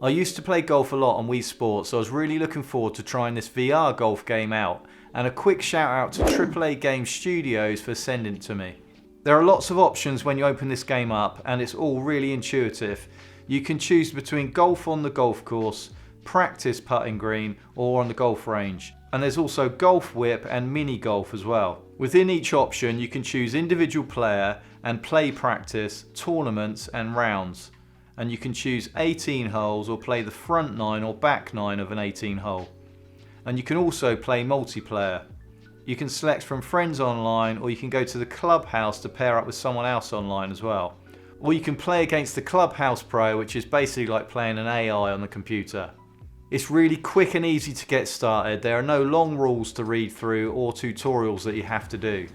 I used to play golf a lot on Wii Sports, so I was really looking forward to trying this VR golf game out, and a quick shout out to AAA Game Studios for sending it to me. There are lots of options when you open this game up, and it's all really intuitive. You can choose between golf on the golf course, practice putting green, or on the golf range. And there's also golf whip and mini golf as well. Within each option you can choose individual player and play practice, tournaments and rounds. And you can choose 18 holes or play the front 9 or back 9 of an 18 hole. And you can also play multiplayer. You can select from friends online, or you can go to the clubhouse to pair up with someone else online as well. Or you can play against the Clubhouse Pro, which is basically like playing an AI on the computer. It's really quick and easy to get started. There are no long rules to read through or tutorials that you have to do.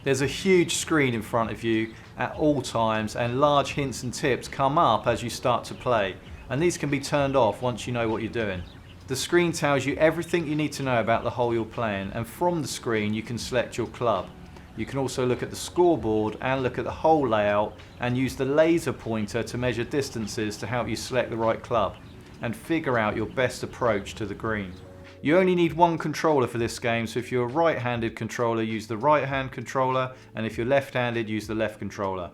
There's a huge screen in front of you at all times, and large hints and tips come up as you start to play, and these can be turned off once you know what you're doing. The screen tells you everything you need to know about the hole you're playing, and from the screen you can select your club. You can also look at the scoreboard and look at the hole layout and use the laser pointer to measure distances to help you select the right club and figure out your best approach to the green. You only need one controller for this game, so if you're a right-handed controller, use the right-hand controller, and if you're left-handed, use the left controller.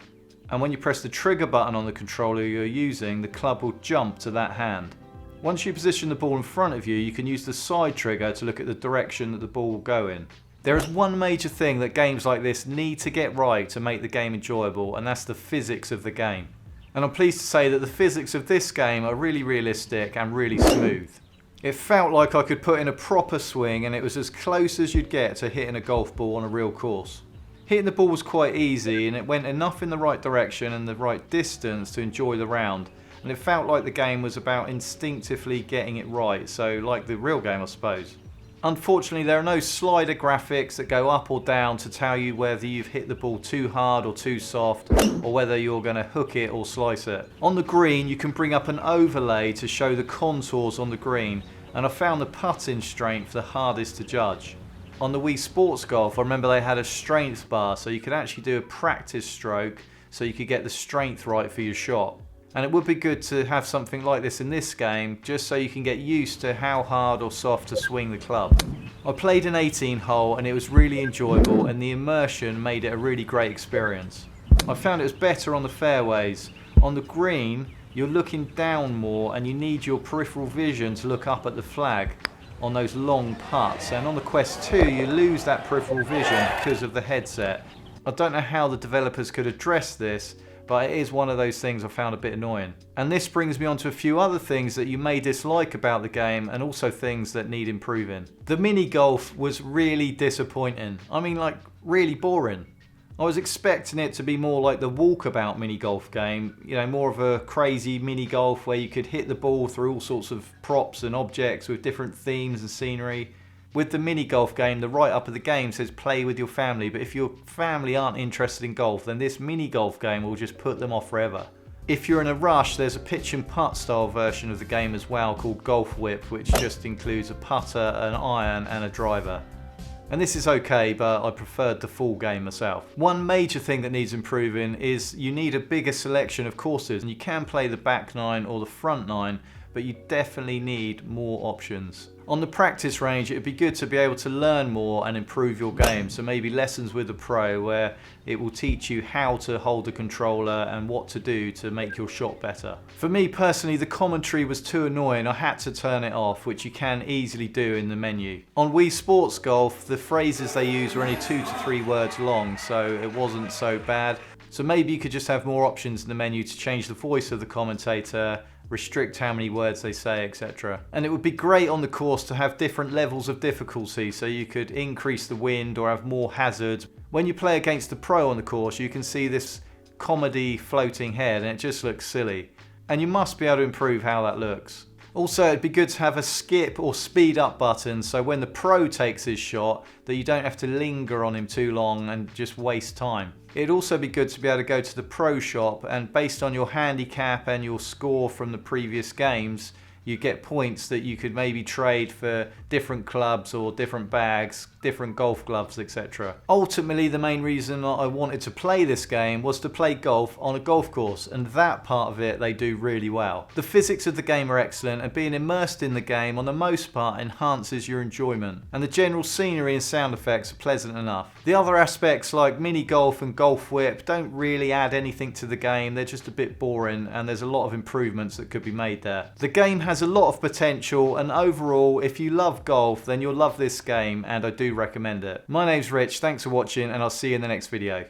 And when you press the trigger button on the controller you're using, the club will jump to that hand. Once you position the ball in front of you, you can use the side trigger to look at the direction that the ball will go in. There is one major thing that games like this need to get right to make the game enjoyable, and that's the physics of the game. And I'm pleased to say that the physics of this game are really realistic and really smooth. It felt like I could put in a proper swing, and it was as close as you'd get to hitting a golf ball on a real course. Hitting the ball was quite easy, and it went enough in the right direction and the right distance to enjoy the round. And it felt like the game was about instinctively getting it right, so like the real game I suppose. Unfortunately, there are no slider graphics that go up or down to tell you whether you've hit the ball too hard or too soft, or whether you're going to hook it or slice it. On the green you can bring up an overlay to show the contours on the green, and I found the putting strength the hardest to judge. On the Wii Sports Golf, I remember they had a strength bar, so you could actually do a practice stroke so you could get the strength right for your shot. And it would be good to have something like this in this game, just so you can get used to how hard or soft to swing the club. I played an 18 hole and it was really enjoyable, and the immersion made it a really great experience. I found it was better on the fairways. On the green, you're looking down more and you need your peripheral vision to look up at the flag on those long putts, and on the Quest 2 you lose that peripheral vision because of the headset. I don't know how the developers could address this, but it is one of those things I found a bit annoying. And this brings me on to a few other things that you may dislike about the game, and also things that need improving. The mini golf was really disappointing. I mean, like, really boring. I was expecting it to be more like the walkabout mini golf game, you know, more of a crazy mini golf where you could hit the ball through all sorts of props and objects with different themes and scenery. With the mini golf game, the write-up of the game says play with your family, but if your family aren't interested in golf, then this mini golf game will just put them off forever. If you're in a rush, there's a pitch and putt style version of the game as well called Golf Whip, which just includes a putter, an iron and a driver. And this is okay, but I preferred the full game myself. One major thing that needs improving is you need a bigger selection of courses, and you can play the back 9 or the front 9, but you definitely need more options. On the practice range, it'd be good to be able to learn more and improve your game, so maybe lessons with a pro where it will teach you how to hold a controller and what to do to make your shot better. For me personally, the commentary was too annoying. I had to turn it off, which you can easily do in the menu. On Wii Sports Golf, the phrases they use were only 2 to 3 words long, so it wasn't so bad. So maybe you could just have more options in the menu to change the voice of the commentator, restrict how many words they say, etc. And it would be great on the course to have different levels of difficulty, so you could increase the wind or have more hazards. When you play against the pro on the course, you can see this comedy floating head and it just looks silly. And you must be able to improve how that looks. Also, it'd be good to have a skip or speed up button, so when the pro takes his shot, that you don't have to linger on him too long and just waste time. It'd also be good to be able to go to the pro shop, and based on your handicap and your score from the previous games, you get points that you could maybe trade for different clubs or different bags, different golf gloves, etc. Ultimately, the main reason that I wanted to play this game was to play golf on a golf course, and that part of it they do really well. The physics of the game are excellent, and being immersed in the game on the most part enhances your enjoyment, and the general scenery and sound effects are pleasant enough. The other aspects like mini golf and golf whip don't really add anything to the game, they're just a bit boring, and there's a lot of improvements that could be made there. The game has a lot of potential, and overall, if you love golf, then you'll love this game, and I do recommend it. My name's Rich, thanks for watching, and I'll see you in the next video.